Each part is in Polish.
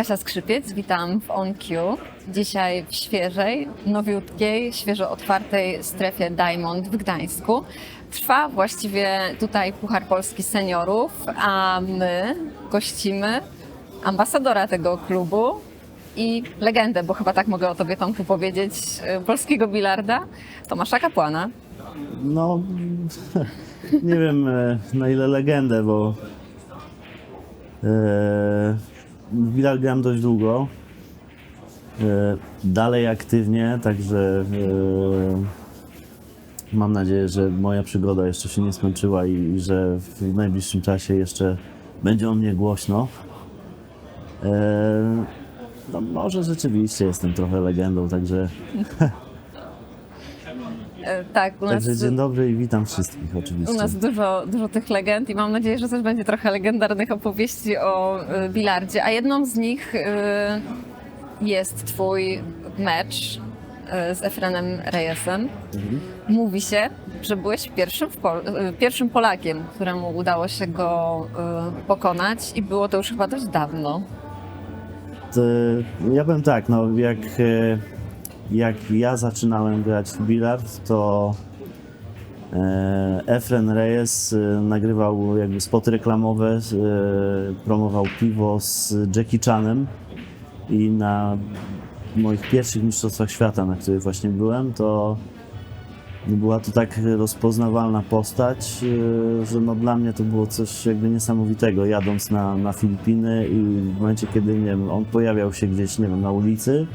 Kasia Skrzypiec, witam w OnQ. Dzisiaj w świeżej, nowiutkiej, świeżo otwartej strefie Diamond w Gdańsku. Trwa właściwie tutaj Puchar Polski Seniorów, a my gościmy ambasadora tego klubu i legendę, bo chyba tak mogę o tobie, Tomku, powiedzieć, polskiego bilarda, Tomasza Kapłana. No, nie wiem na ile legendę, bo w bilard gram dość długo, dalej aktywnie, także mam nadzieję, że moja przygoda jeszcze się nie skończyła i że w najbliższym czasie jeszcze będzie o mnie głośno. No, może rzeczywiście jestem trochę legendą, także... Tak, u nas, Także dzień dobry i witam wszystkich oczywiście. u nas dużo tych legend i mam nadzieję, że też będzie trochę legendarnych opowieści o bilardzie, a jedną z nich jest twój mecz z Efrenem Reyesem. Mówi się, że byłeś pierwszym Polakiem, któremu udało się go pokonać i było to już chyba dość dawno. To, ja powiem tak, no jak ja zaczynałem grać w bilard, to Efren Reyes nagrywał jakby spoty reklamowe, promował piwo z Jackie Chanem i na moich pierwszych mistrzostwach świata, na których właśnie byłem, to była to tak rozpoznawalna postać, że no dla mnie to było coś jakby niesamowitego, jadąc na Filipiny i w momencie, kiedy nie wiem, on pojawiał się gdzieś, nie wiem, na ulicy,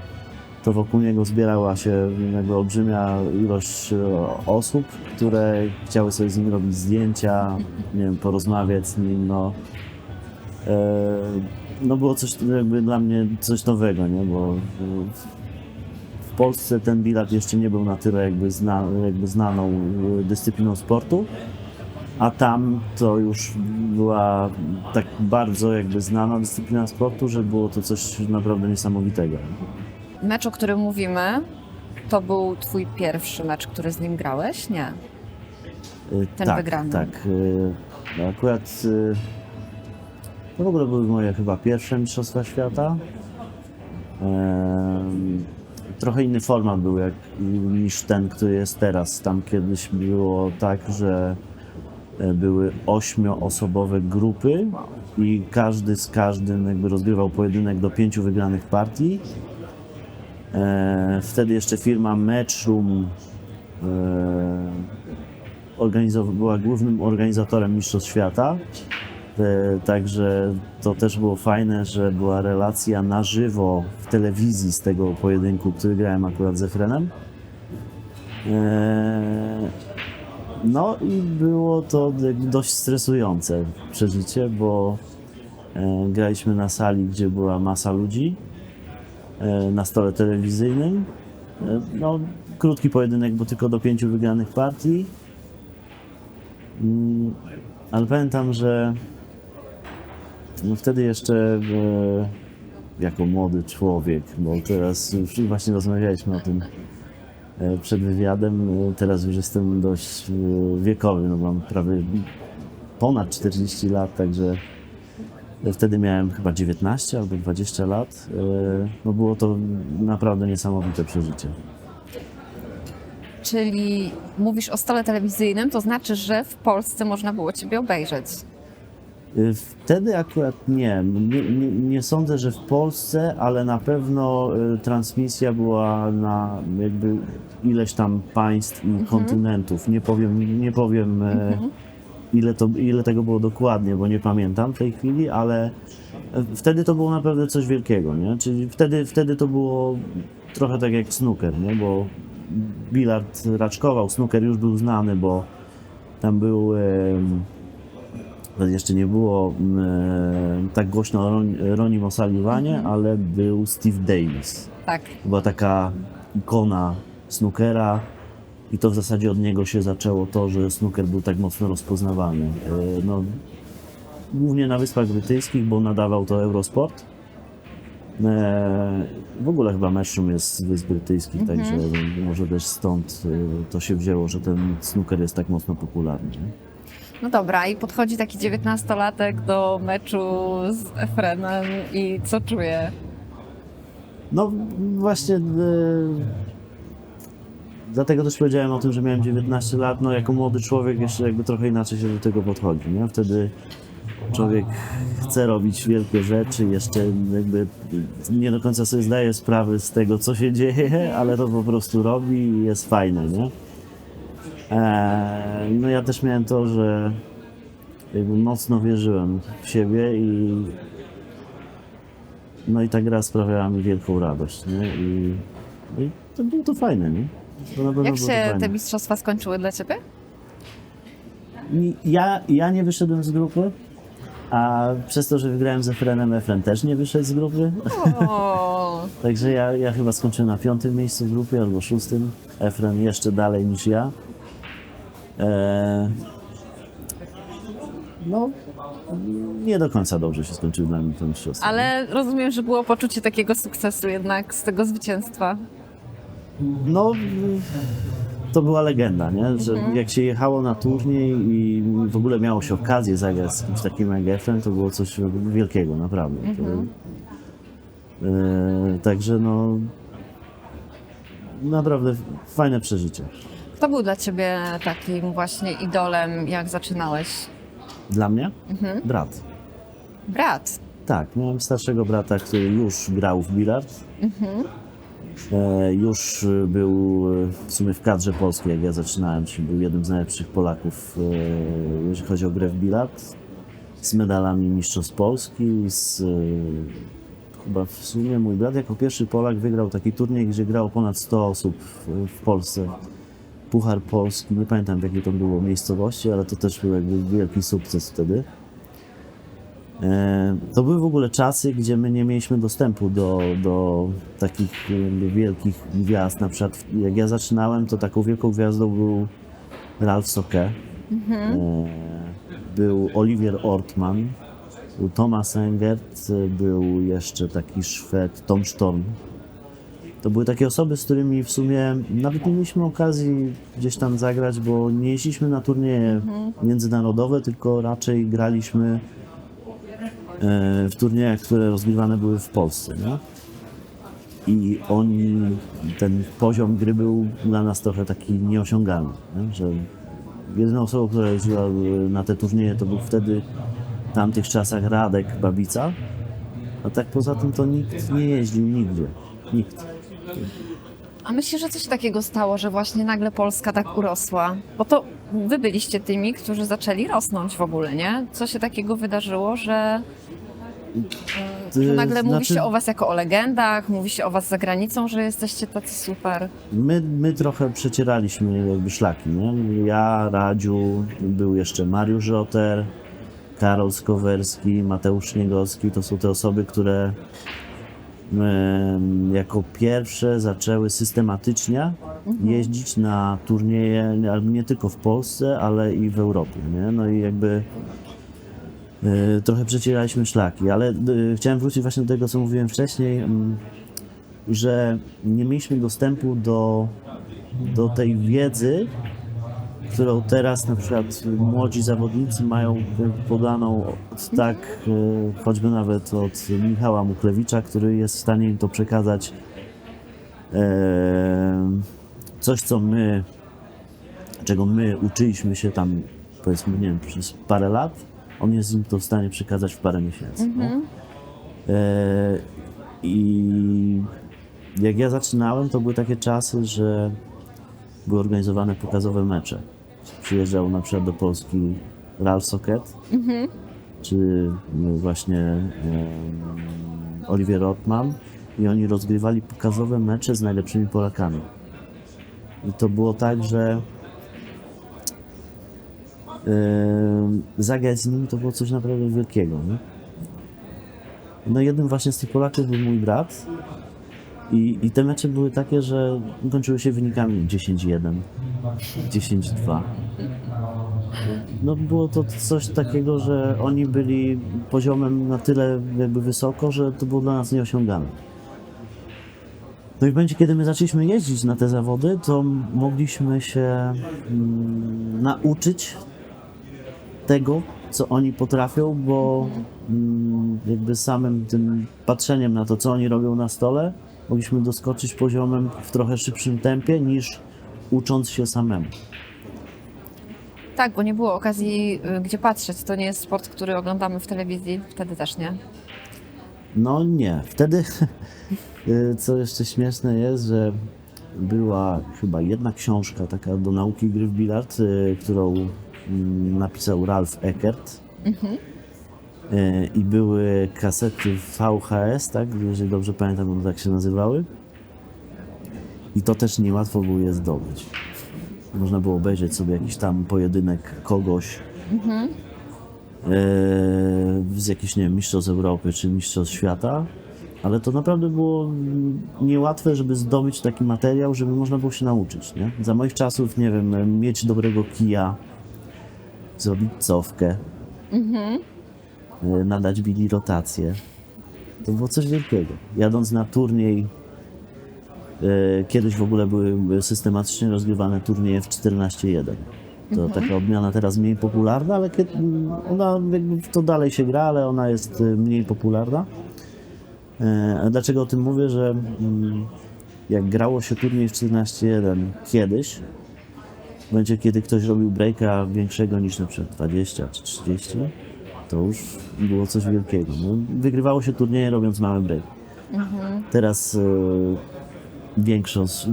to wokół niego zbierała się jakby olbrzymia ilość osób, które chciały sobie z nim robić zdjęcia, nie wiem, porozmawiać z nim, no. No było coś jakby dla mnie coś nowego, nie, bo w Polsce ten bilard jeszcze nie był na tyle jakby znaną dyscypliną sportu, a tam to już była tak bardzo jakby znana dyscyplina sportu, że było to coś naprawdę niesamowitego. Mecz, o którym mówimy, to był twój pierwszy mecz, który z nim grałeś? Nie. Ten tak, wygrany. Tak. Akurat to w ogóle były moje chyba pierwsze mistrzostwa świata. Trochę inny format był niż ten, który jest teraz. Tam kiedyś było tak, że były 8-osobowe grupy i każdy z każdym jakby rozgrywał pojedynek do 5 wygranych partii. Wtedy jeszcze firma Matchroom była głównym organizatorem mistrzostw świata. Także to też było fajne, że była relacja na żywo w telewizji z tego pojedynku, który grałem akurat z Efrenem. No i było to dość stresujące przeżycie, bo graliśmy na sali, gdzie była masa ludzi, na stole telewizyjnym. No, krótki pojedynek, bo tylko do 5 wygranych partii. Ale pamiętam, że no wtedy jeszcze jako młody człowiek, bo teraz już właśnie rozmawialiśmy o tym przed wywiadem, teraz już jestem dość wiekowy, no mam prawie ponad 40 lat, także wtedy miałem chyba 19 albo 20 lat. No było to naprawdę niesamowite przeżycie. Czyli mówisz o stole telewizyjnym, to znaczy, że w Polsce można było ciebie obejrzeć. Wtedy akurat nie sądzę, że w Polsce, ale na pewno transmisja była na jakby ileś tam państw i kontynentów. Nie powiem ile tego było dokładnie, bo nie pamiętam w tej chwili, ale wtedy to było naprawdę coś wielkiego, nie? Czyli wtedy to było trochę tak jak snooker, nie? Bo bilard raczkował, snooker już był znany, bo tam był jeszcze nie było tak głośno o Ronim O'Sullivanie, ale był Steve Davis. Tak. Była taka ikona snookera i to w zasadzie od niego się zaczęło to, że snooker był tak mocno rozpoznawalny. No, głównie na Wyspach Brytyjskich, bo nadawał to Eurosport. W ogóle chyba Matchroom jest z Wysp Brytyjskich, także może też stąd to się wzięło, że ten snooker jest tak mocno popularny. No dobra, i podchodzi taki 19-latek do meczu z Efrenem i co czuje? No właśnie, dlatego też powiedziałem o tym, że miałem 19 lat, no jako młody człowiek jeszcze jakby trochę inaczej się do tego podchodzi, nie? Wtedy człowiek chce robić wielkie rzeczy, jeszcze jakby nie do końca sobie zdaje sprawy z tego, co się dzieje, ale to po prostu robi i jest fajne, nie? No ja też miałem to, że jakby mocno wierzyłem w siebie no i ta gra sprawiała mi wielką radość, nie? I to było to fajne, nie? To na pewno Jak było to się fajne. te mistrzostwa skończyły dla ciebie? Ja nie wyszedłem z grupy, a przez to, że wygrałem z Efrenem, Efren też nie wyszedł z grupy. O, Także ja chyba skończyłem na 5. miejscu w grupie albo 6. Efren jeszcze dalej niż ja. No, nie do końca dobrze się skończył dla mnie ten mistrzostwo. ale rozumiem, że było poczucie takiego sukcesu jednak z tego zwycięstwa. No, to była legenda, nie? Że jak się jechało na turniej i w ogóle miało się okazję zagrać z kimś takim jak Efren, to było coś wielkiego, naprawdę. Także no, naprawdę fajne przeżycie. Kto był dla ciebie takim właśnie idolem, jak zaczynałeś? Dla mnie? Brat. Brat. Tak, miałem starszego brata, który już grał w bilard. Już był w sumie w kadrze polskiej, jak ja zaczynałem, czyli był jednym z najlepszych Polaków, jeżeli chodzi o grę w bilard. Z medalami mistrzostw Polski, chyba w sumie mój brat jako pierwszy Polak wygrał taki turniej, gdzie grało ponad 100 osób w Polsce. Puchar Polski, nie pamiętam w jakiej to było miejscowości, ale to też był jakby wielki sukces wtedy. To były w ogóle czasy, gdzie my nie mieliśmy dostępu do takich jakby wielkich gwiazd. Na przykład jak ja zaczynałem, to taką wielką gwiazdą był Ralf Soke, był Olivier Ortmann, był Thomas Engert, był jeszcze taki Szwed, Tom Storm. To były takie osoby, z którymi w sumie nawet nie mieliśmy okazji gdzieś tam zagrać, bo nie jeździliśmy na turnieje międzynarodowe, tylko raczej graliśmy w turniejach, które rozgrywane były w Polsce, nie? I ten poziom gry był dla nas trochę taki nieosiągalny, nie? Że jedyną osobą, która jeździła na te turnieje, to był wtedy w tamtych czasach Radek Babica, a tak poza tym to nikt nie jeździł nigdzie, nikt. A myślisz, że coś takiego stało, że właśnie nagle Polska tak urosła? Bo to wy byliście tymi, którzy zaczęli rosnąć w ogóle, nie? Co się takiego wydarzyło, że nagle mówi się o was jako o legendach, mówi się o was za granicą, że jesteście tacy super. My trochę przecieraliśmy jakby szlaki, nie? Ja, Radziu, był jeszcze Mariusz Roter, Karol Skowerski, Mateusz Śniegowski. To są te osoby, które jako pierwsze zaczęły systematycznie jeździć na turnieje, ale nie tylko w Polsce, ale i w Europie, nie? No i jakby trochę przecieraliśmy szlaki, ale chciałem wrócić właśnie do tego, co mówiłem wcześniej, że nie mieliśmy dostępu do tej wiedzy, którą teraz na przykład młodzi zawodnicy mają podaną choćby nawet od Michała Muklewicza, który jest w stanie im to przekazać. Coś, czego my uczyliśmy się tam, powiedzmy, nie wiem, przez parę lat, on jest im to w stanie przekazać w parę miesięcy. No? I jak ja zaczynałem, to były takie czasy, że były organizowane pokazowe mecze. Przyjeżdżał na przykład do Polski Ralf Soket, czy właśnie Olivier Ortmann i oni rozgrywali pokazowe mecze z najlepszymi Polakami. I to było tak, że zagrać z nimi to było coś naprawdę wielkiego. Nie? No jednym właśnie z tych Polaków był mój brat i te mecze były takie, że kończyły się wynikami 10-1, 10-2. No było to coś takiego, że oni byli poziomem na tyle jakby wysoko, że to było dla nas nieosiągalne. No i w momencie, kiedy my zaczęliśmy jeździć na te zawody, to mogliśmy się nauczyć tego, co oni potrafią, bo jakby samym tym patrzeniem na to, co oni robią na stole, mogliśmy doskoczyć poziomem w trochę szybszym tempie niż ucząc się samemu. Tak, bo nie było okazji gdzie patrzeć. To nie jest sport, który oglądamy w telewizji. Wtedy też nie. No nie, wtedy, co jeszcze śmieszne jest, że była chyba jedna książka taka do nauki gry w bilard, którą napisał Ralph Eckert. I były kasety VHS, tak, jeżeli dobrze pamiętam, one tak się nazywały. I to też niełatwo było je zdobyć. Można było obejrzeć sobie jakiś tam pojedynek kogoś z jakichś, nie wiem, mistrzostw Europy czy mistrzostw świata, ale to naprawdę było niełatwe, żeby zdobyć taki materiał, żeby można było się nauczyć, nie? Za moich czasów, nie wiem, mieć dobrego kija, zrobić cofkę, nadać bili rotację. To było coś wielkiego. Jadąc na turniej, kiedyś w ogóle były systematycznie rozgrywane turnieje w 14:1. To taka odmiana teraz mniej popularna, ale ona jakby w to dalej się gra, ale ona jest mniej popularna. A dlaczego o tym mówię, że jak grało się turniej w 14:1 kiedyś, w momencie kiedy ktoś robił breaka większego niż na przykład 20 czy 30, to już było coś wielkiego. No, wygrywało się turnieje robiąc mały break. Teraz większość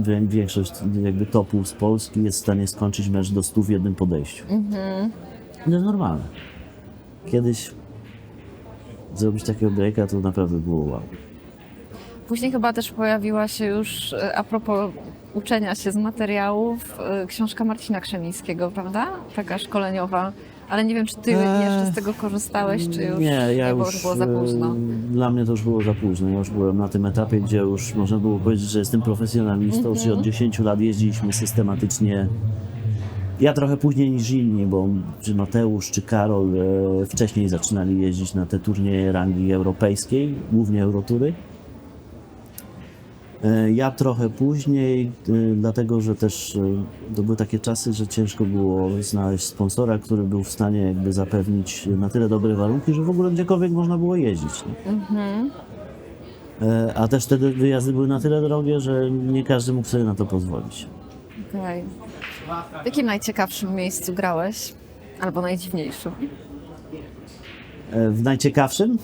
jakby topów z Polski jest w stanie skończyć mecz do 100 w jednym podejściu. To jest normalne. Kiedyś zrobić takiego breaka to naprawdę było wow. Później chyba też pojawiła się już, a propos uczenia się z materiałów, książka Marcina Krzemińskiego, prawda? Taka szkoleniowa. Ale nie wiem, czy ty jeszcze z tego korzystałeś, czy już, Nie, ja bo już było za późno. Dla mnie to już było za późno. Ja już byłem na tym etapie, gdzie już można było powiedzieć, że jestem profesjonalistą, czyli od 10 lat jeździliśmy systematycznie. Ja trochę później niż inni, bo czy Mateusz, czy Karol wcześniej zaczynali jeździć na te turnieje rangi europejskiej, głównie Eurotury. Ja trochę później, dlatego że też to były takie czasy, że ciężko było znaleźć sponsora, który był w stanie jakby zapewnić na tyle dobre warunki, że w ogóle gdziekolwiek można było jeździć. A też wtedy wyjazdy były na tyle drogie, że nie każdy mógł sobie na to pozwolić. Okej. W jakim najciekawszym miejscu grałeś? Albo najdziwniejszym? W najciekawszym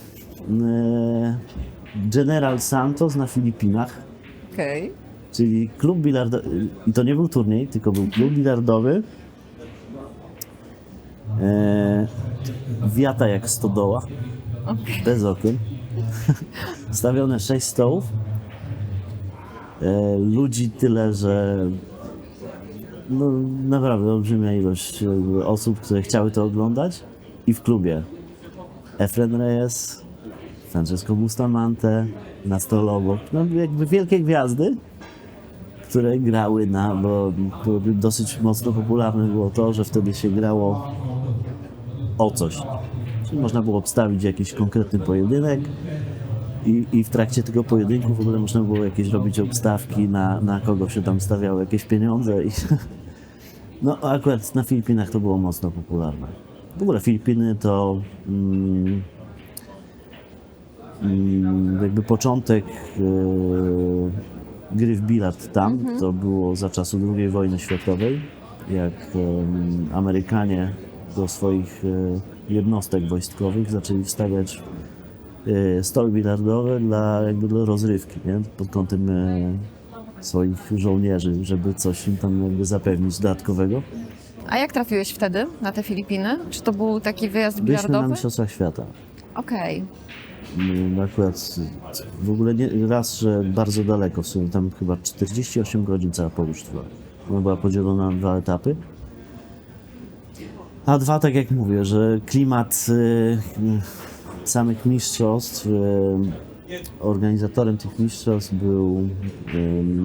General Santos na Filipinach. Okej. Czyli klub bilardowy, i to nie był turniej, tylko był klub bilardowy. Wiata jak stodoła, bez okien. Stawione 6 stołów. Ludzi tyle, że no, naprawdę olbrzymia ilość osób, które chciały to oglądać. I w klubie Efren Reyes, Francesco Bustamante, na stole obok. No jakby wielkie gwiazdy, które grały bo dosyć mocno popularne było to, że wtedy się grało o coś. Czyli można było obstawić jakiś konkretny pojedynek i w trakcie tego pojedynku w ogóle można było jakieś robić obstawki, na kogo się tam stawiały jakieś pieniądze. No akurat na Filipinach to było mocno popularne. W ogóle Filipiny to jakby początek gry w bilard tam, to było za czasów II wojny światowej, jak Amerykanie do swoich jednostek wojskowych zaczęli wstawiać stoły bilardowe dla rozrywki, nie? Pod kątem swoich żołnierzy, żeby coś im tam jakby zapewnić dodatkowego. A jak trafiłeś wtedy na te Filipiny? Czy to był taki wyjazd Byliśmy na bilardowy? Mistrzostwach Świata. Okej. Akurat w ogóle nie, raz, że bardzo daleko, w sumie tam chyba 48 godzin cała podróż trwała. Ona była podzielona na 2 etapy. A 2, tak jak mówię, że klimat samych mistrzostw, organizatorem tych mistrzostw był,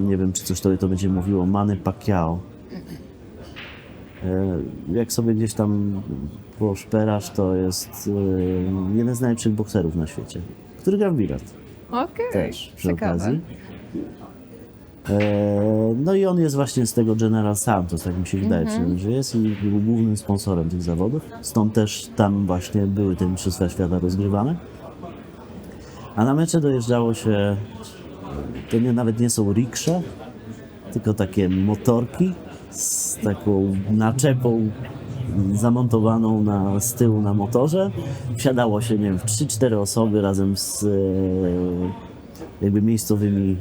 nie wiem czy coś to będzie mówiło, Manny Pacquiao. Jak sobie gdzieś tam poszperasz, to jest jeden z najlepszych bokserów na świecie, który gra w bilard Okej. też przy Ciekawe. okazji. No i on jest właśnie z tego General Santos, tak mi się wydaje, przynajmniej, że jest i był głównym sponsorem tych zawodów. Stąd też tam właśnie były te Mistrzostwa Świata rozgrywane. A na mecze dojeżdżało się, to nawet nie są rikssze, tylko takie motorki z taką naczepą zamontowaną z tyłu na motorze. Wsiadało się, nie wiem, w 3-4 osoby razem z jakby miejscowymi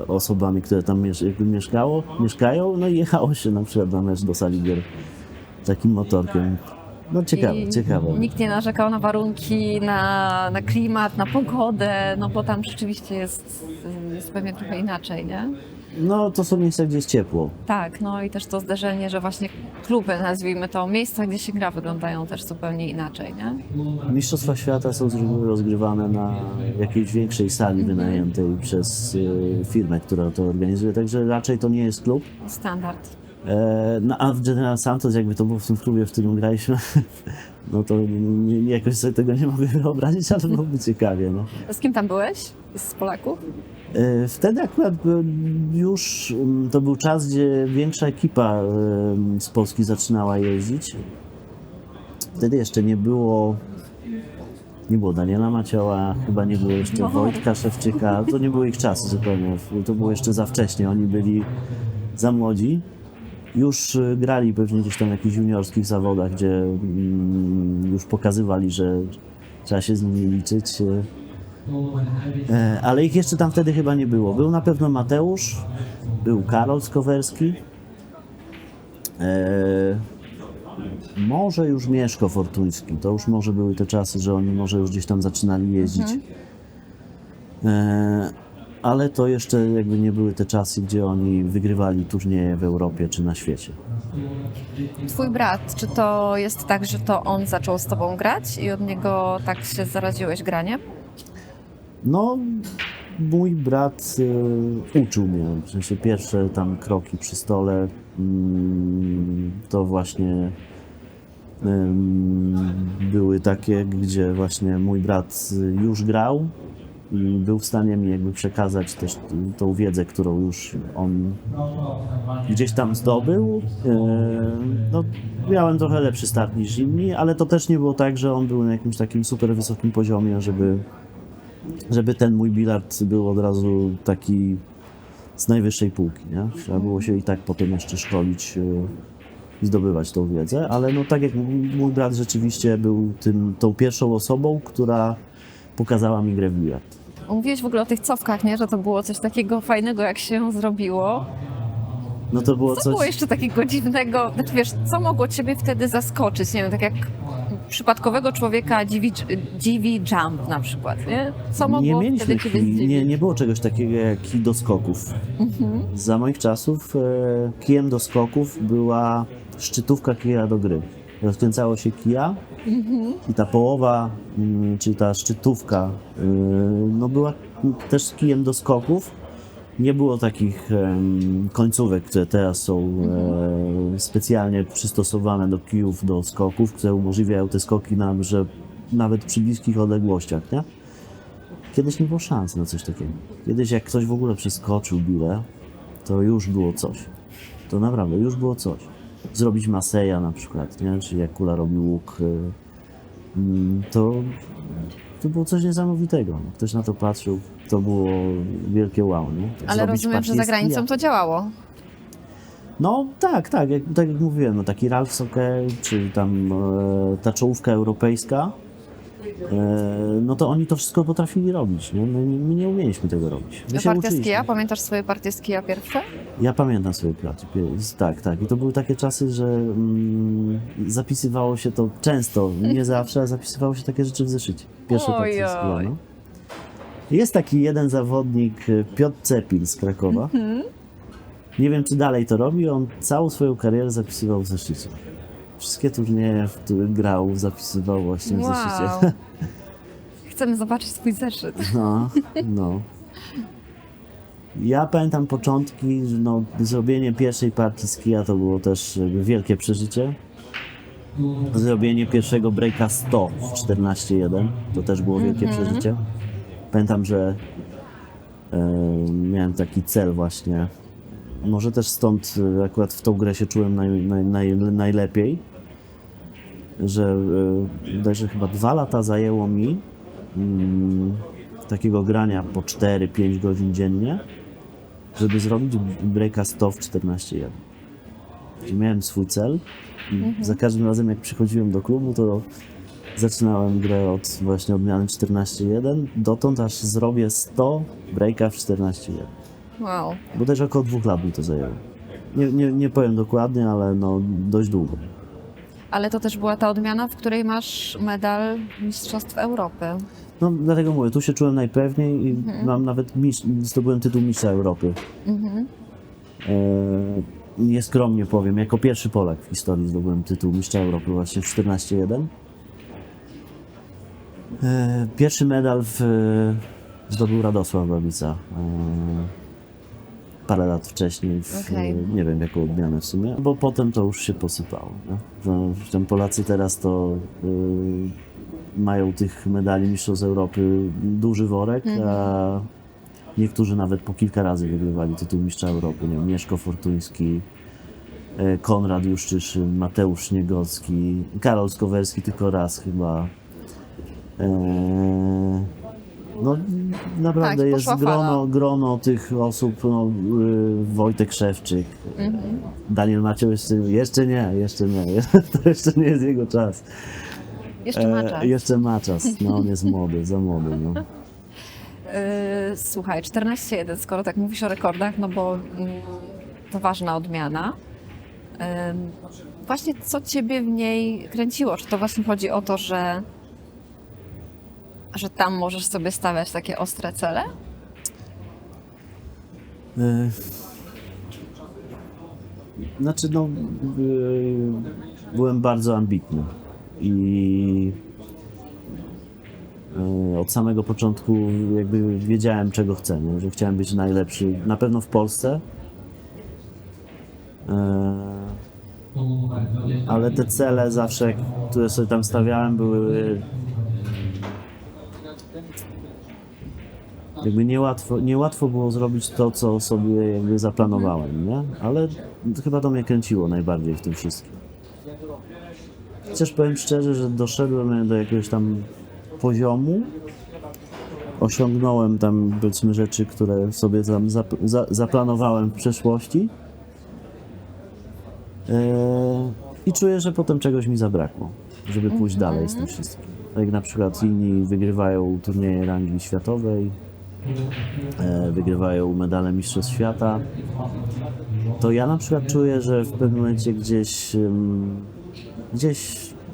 osobami, które tam mieszkają, no i jechało się na przykład na mecz do sali gier takim motorkiem. No ciekawe. Nikt nie narzekał na warunki, na klimat, na pogodę, no bo tam rzeczywiście jest pewnie trochę inaczej, nie? No to są miejsca, gdzie jest ciepło. Tak, no i też to zderzenie, że właśnie kluby, nazwijmy to, miejsca, gdzie się gra, wyglądają też zupełnie inaczej, nie? Mistrzostwa Świata są rozgrywane na jakiejś większej sali wynajętej przez firmę, która to organizuje, także raczej to nie jest klub. Standard. No a w General Santos, jakby to było w tym klubie, w którym graliśmy, no to jakoś sobie tego nie mogę wyobrazić, ale byłoby ciekawie. No. Z kim tam byłeś? Z Polaków? Wtedy akurat już to był czas, gdzie większa ekipa z Polski zaczynała jeździć. Wtedy jeszcze nie było Daniela Macioła, chyba nie było jeszcze Wojtka Szewczyka, to nie były ich czasy zupełnie, to było jeszcze za wcześnie, oni byli za młodzi. Już grali pewnie gdzieś tam w jakichś juniorskich zawodach, gdzie już pokazywali, że trzeba się z nimi liczyć. Ale ich jeszcze tam wtedy chyba nie było. Był na pewno Mateusz, był Karol Skowerski, może już Mieszko Fortuński. To już może były te czasy, że oni może już gdzieś tam zaczynali jeździć. Ale to jeszcze jakby nie były te czasy, gdzie oni wygrywali turnieje w Europie czy na świecie. Twój brat, czy to jest tak, że to on zaczął z tobą grać i od niego tak się zaraziłeś graniem? No, mój brat uczył mnie, w sensie pierwsze tam kroki przy stole, to właśnie były takie, gdzie właśnie mój brat już grał i był w stanie mi jakby przekazać też tą wiedzę, którą już on gdzieś tam zdobył. No, miałem trochę lepszy start niż inni, ale to też nie było tak, że on był na jakimś takim super wysokim poziomie, żeby ten mój bilard był od razu taki z najwyższej półki, nie? Trzeba było się i tak potem jeszcze szkolić i zdobywać tą wiedzę, ale no tak jak mój brat rzeczywiście był tą pierwszą osobą, która pokazała mi grę w bilard. Mówiłeś w ogóle o tych cofkach, nie? Że to było coś takiego fajnego, jak się zrobiło. No to było Co było jeszcze takiego dziwnego? Znaczy, wiesz, co mogło ciebie wtedy zaskoczyć? Nie wiem, tak jak przypadkowego człowieka dziwi jump na przykład, nie? Co mogło nie mieliśmy wtedy ciebie zdziwić? nie było czegoś takiego jak kij do skoków. Za moich czasów kijem do skoków była szczytówka kija do gry. Rozkręcało się kija i ta połowa, czyli ta szczytówka, no była też kijem do skoków. Nie było takich końcówek, które teraz są specjalnie przystosowane do kijów, do skoków, które umożliwiają te skoki że nawet przy bliskich odległościach, nie? Kiedyś nie było szans na coś takiego. Kiedyś jak ktoś w ogóle przeskoczył bilę, to już było coś. To naprawdę już było coś. Zrobić Maseja na przykład, nie? Czyli jak Kula robi łuk, to było coś niesamowitego. Ktoś na to patrzył, to było wielkie wow, nie? Ale Zrobić rozumiem, że za partię granicą to działało. No tak, jak mówiłem, no taki Ralf Soke, czy tam ta czołówka europejska, no to oni to wszystko potrafili robić, nie? My nie umieliśmy tego robić. My się Partia z uczyliśmy. kija? Pamiętasz swoje partie z kija pierwsze? Ja pamiętam swoje prace, tak. I to były takie czasy, że zapisywało się to często, nie zawsze, ale zapisywało się takie rzeczy w zeszycie. Pierwsze partie z kija, no. Jest taki jeden zawodnik, Piotr Cepil z Krakowa. Nie wiem, czy dalej to robi, on całą swoją karierę zapisywał w zeszycie. Wszystkie turnieje, w których grał, zapisywał właśnie w zeszycie. Chcemy zobaczyć swój zeszyt. No. Ja pamiętam początki, że no, zrobienie pierwszej partii z kija to było też wielkie przeżycie. Zrobienie pierwszego breaka 100 w 14:1 to też było wielkie przeżycie. Pamiętam, że miałem taki cel właśnie może też stąd akurat w tą grę się czułem najlepiej, że bodajże chyba 2 lata zajęło mi takiego grania po 4-5 godzin dziennie, żeby zrobić breaka 100 w 14.1. Miałem swój cel i za każdym razem jak przychodziłem do klubu, to zaczynałem grę od właśnie odmiany 14.1, dotąd aż zrobię 100 breaka w 14.1. Wow. Bo też około 2 lat mi to zajęło. Nie powiem dokładnie, ale no dość długo. Ale to też była ta odmiana, w której masz medal Mistrzostw Europy. No dlatego mówię, tu się czułem najpewniej i mam nawet zdobyłem tytuł Mistrza Europy. Nieskromnie powiem, jako pierwszy Polak w historii zdobyłem tytuł Mistrza Europy właśnie w 14.1. Pierwszy medal zdobył Radosław Babica parę lat wcześniej, nie wiem jaką odmianę w sumie, bo potem to już się posypało. Że Polacy teraz to mają tych medali Mistrzostw Europy duży worek, a niektórzy nawet po kilka razy wygrywali tytuł Mistrza Europy. Nie wiem, Mieszko Fortuński, Konrad Juszczyszyn, Mateusz Śniegocki, Karol Skowerski tylko raz chyba. No naprawdę Tak, jest grono tych osób, no, Wojtek Szewczyk, Daniel Macieł jeszcze nie, to jeszcze nie jest jego czas. Jeszcze ma czas. Jeszcze ma czas, no on jest młody, za młody. No. Słuchaj, 14.1, skoro tak mówisz o rekordach, no bo to ważna odmiana. Właśnie co Ciebie w niej kręciło? Czy to właśnie chodzi o to, że tam możesz sobie stawiać takie ostre cele? Znaczy, no, byłem bardzo ambitny i od samego początku jakby wiedziałem, czego chcę, nie? Że chciałem być najlepszy, na pewno w Polsce, ale te cele zawsze, które sobie tam stawiałem, były jakby niełatwo było zrobić to, co sobie jakby zaplanowałem, nie? Ale chyba to mnie kręciło najbardziej w tym wszystkim. Chociaż powiem szczerze, że doszedłem do jakiegoś tam poziomu, osiągnąłem tam powiedzmy rzeczy, które sobie tam zaplanowałem w przeszłości i czuję, że potem czegoś mi zabrakło, żeby pójść dalej z tym wszystkim. Tak jak na przykład inni wygrywają turnieje rangi światowej, wygrywają medale Mistrzostw Świata, to ja na przykład czuję, że w pewnym momencie gdzieś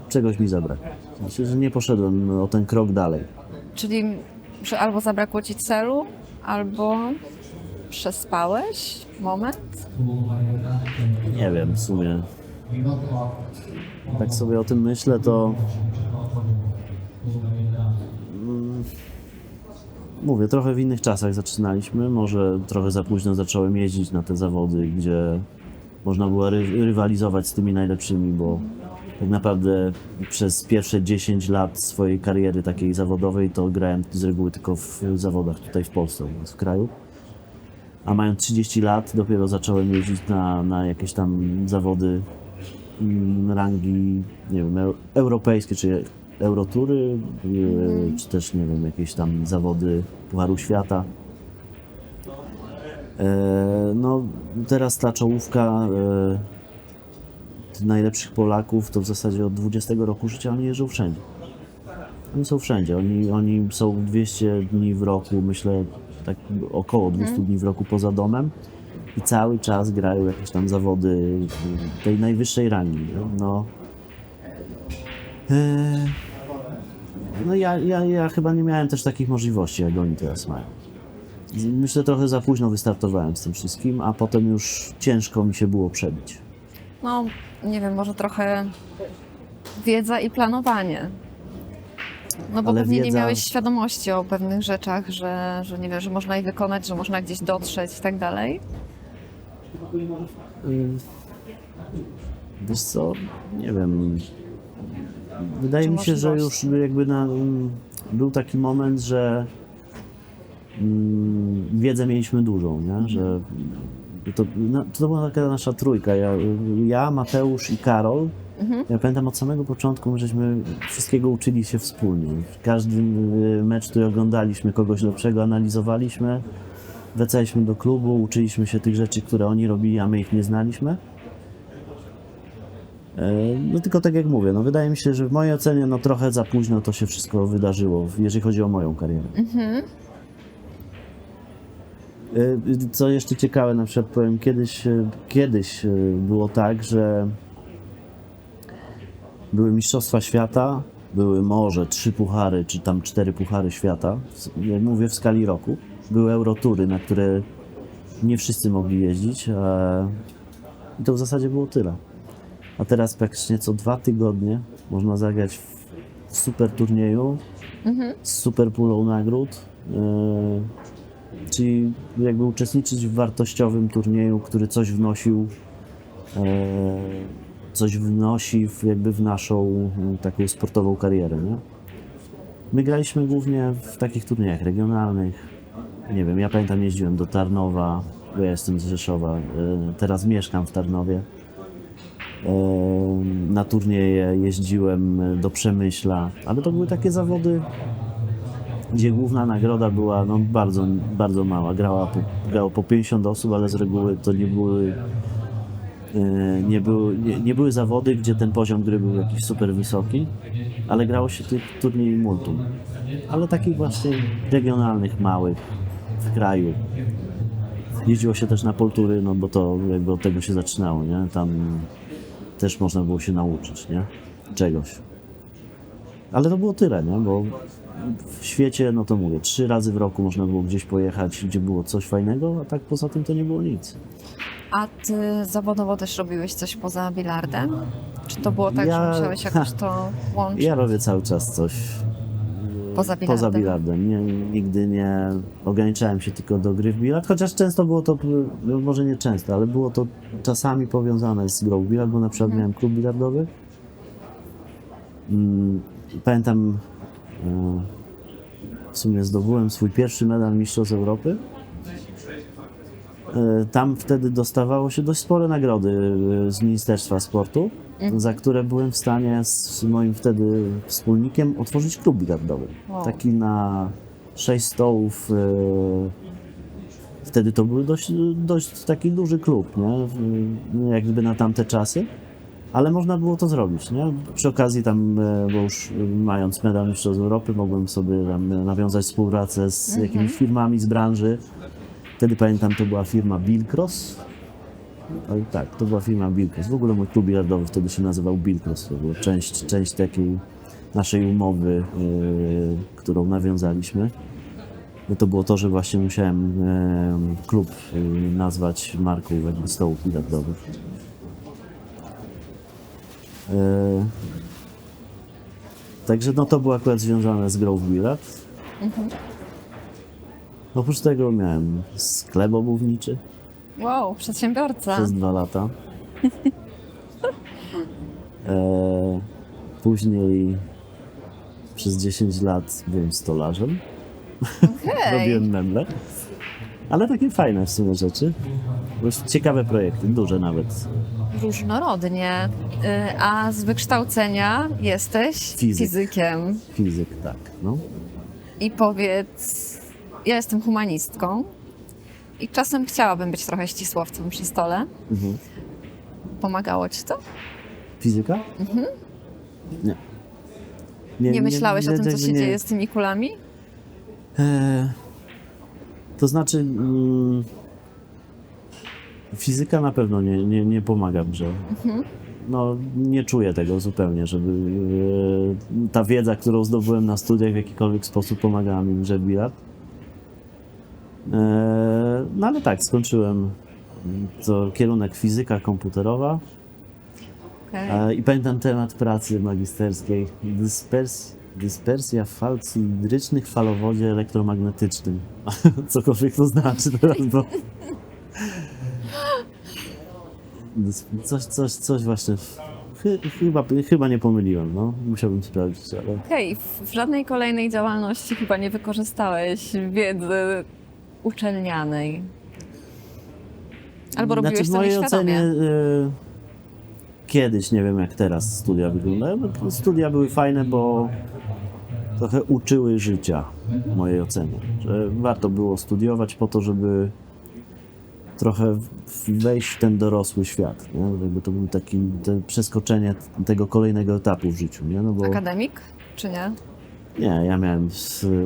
czegoś mi zabrakło. Znaczy, że nie poszedłem o ten krok dalej. Czyli że albo zabrakło Ci celu, albo przespałeś moment? Nie wiem, w sumie. Tak sobie o tym myślę, to mówię, trochę w innych czasach zaczynaliśmy, może trochę za późno zacząłem jeździć na te zawody, gdzie można było rywalizować z tymi najlepszymi, bo tak naprawdę przez pierwsze 10 lat swojej kariery takiej zawodowej to grałem z reguły tylko w zawodach tutaj w Polsce, u nas w kraju. A mając 30 lat dopiero zacząłem jeździć na jakieś tam zawody rangi, nie wiem, europejskie, czy Eurotury, czy też, nie wiem, jakieś tam zawody Pucharu Świata. No, teraz ta czołówka najlepszych Polaków to w zasadzie od 20 roku życia oni jeżdżą wszędzie. Oni są wszędzie, oni są 200 dni w roku, myślę, tak około 200 dni w roku poza domem i cały czas grają jakieś tam zawody tej najwyższej rangi. No, no ja chyba nie miałem też takich możliwości, jak oni teraz mają. Myślę, trochę za późno wystartowałem z tym wszystkim, a potem już ciężko mi się było przebić. No, nie wiem, może trochę wiedza i planowanie. No bo Ale pewnie nie wiedza- miałeś świadomości o pewnych rzeczach, że nie wiem, że można je wykonać, że można gdzieś dotrzeć i tak dalej. Wiesz co, nie wiem. Wydaje Czy mi się, że już możliwości? jakby był taki moment, że wiedzę mieliśmy dużą, nie? Że To była taka nasza trójka. Ja, Mateusz i Karol. Ja pamiętam od samego początku, my żeśmy wszystkiego uczyli się wspólnie. Każdy mecz, który oglądaliśmy, kogoś lepszego analizowaliśmy, wracaliśmy do klubu, uczyliśmy się tych rzeczy, które oni robili, a my ich nie znaliśmy. No tylko tak jak mówię, no wydaje mi się, że w mojej ocenie no trochę za późno to się wszystko wydarzyło, jeżeli chodzi o moją karierę. Co jeszcze ciekawe, na przykład powiem, kiedyś było tak, że były Mistrzostwa Świata, były może 3 puchary, czy tam 4 puchary świata, jak mówię w skali roku. Były Eurotury, na które nie wszyscy mogli jeździć, i to w zasadzie było tyle. A teraz praktycznie co 2 tygodnie można zagrać w super turnieju z super pulą nagród, czyli jakby uczestniczyć w wartościowym turnieju, który coś wnosi jakby w naszą taką sportową karierę. Nie? My graliśmy głównie w takich turniejach regionalnych. Nie wiem, ja pamiętam, jeździłem do Tarnowa, bo ja jestem z Rzeszowa, teraz mieszkam w Tarnowie. Na turnieje jeździłem do Przemyśla, ale to były takie zawody, gdzie główna nagroda była no, bardzo, bardzo mała. Grało po 50 osób, ale z reguły to nie były zawody, gdzie ten poziom gry był jakiś super wysoki, ale grało się tych turniej multum. Ale takich właśnie regionalnych, małych, w kraju. Jeździło się też na poltury, no bo to jakby od tego się zaczynało, nie? Tam też można było się nauczyć, nie? Czegoś. Ale to było tyle, nie? Bo w świecie, no to mówię, 3 razy w roku można było gdzieś pojechać, gdzie było coś fajnego, a tak poza tym to nie było nic. A ty zawodowo też robiłeś coś poza bilardem? Czy to było tak, że musiałeś jakoś to łączyć? Ja robię cały czas coś poza bilardem. Nigdy nie ograniczałem się tylko do gry w bilard, chociaż często było to, może nie często, ale było to czasami powiązane z grą w bilard, bo na przykład miałem klub bilardowy. Pamiętam, w sumie zdobyłem swój pierwszy medal Mistrzostw Europy. Tam wtedy dostawało się dość spore nagrody z Ministerstwa Sportu, za które byłem w stanie z moim wtedy wspólnikiem otworzyć klub bilardowy. Wow. Taki na 6 stołów. Wtedy to był dość taki duży klub, nie? Jak gdyby na tamte czasy. Ale można było to zrobić, nie? Przy okazji tam, bo już mając medal Mistrzostw Europy, mogłem sobie tam nawiązać współpracę z jakimiś firmami z branży. Wtedy pamiętam, to była firma Billcross. Tak, to była firma Billcross. W ogóle mój klub bilardowy wtedy się nazywał Billcross. To była część takiej naszej umowy, którą nawiązaliśmy. No to było to, że właśnie musiałem klub nazwać marką jakby stołów bilardowych. Także no to było akurat związane z grą w bilard. Oprócz tego miałem sklep obuwniczy Wow, przedsiębiorca. przez 2 lata. Później przez 10 lat byłem stolarzem. Robiłem meble. Ale takie fajne w sumie rzeczy. Ciekawe projekty, duże nawet. Różnorodnie. A z wykształcenia jesteś fizykiem. Fizyk, tak. No. I powiedz, ja jestem humanistką i czasem chciałabym być trochę ścisłowcem przy stole. Pomagało ci to? Fizyka? Nie. Nie myślałeś o tym, co się dzieje z tymi kulami? To znaczy, fizyka na pewno nie pomaga w grze. No, nie czuję tego zupełnie, żeby ta wiedza, którą zdobyłem na studiach, w jakikolwiek sposób pomagała mi w grze w bilard. No ale tak, skończyłem to kierunek fizyka komputerowa. I pamiętam temat pracy magisterskiej. Dyspersja fal cylindrycznych w falowodzie elektromagnetycznym. Cokolwiek to znaczy teraz, bo... Coś właśnie... Chyba nie pomyliłem, no. Musiałbym sprawdzić, ale... Okej, w żadnej kolejnej działalności chyba nie wykorzystałeś wiedzy uczelnianej. Albo robiłeś Znaczy, w to mojej nieświadomie. ocenie kiedyś, nie wiem jak teraz studia wyglądają. Studia były fajne, bo trochę uczyły życia, w mojej ocenie. Że warto było studiować po to, żeby trochę wejść w ten dorosły świat. Nie? Jakby to był taki przeskoczenie tego kolejnego etapu w życiu. Nie? No bo, Akademik, czy nie? nie, ja miałem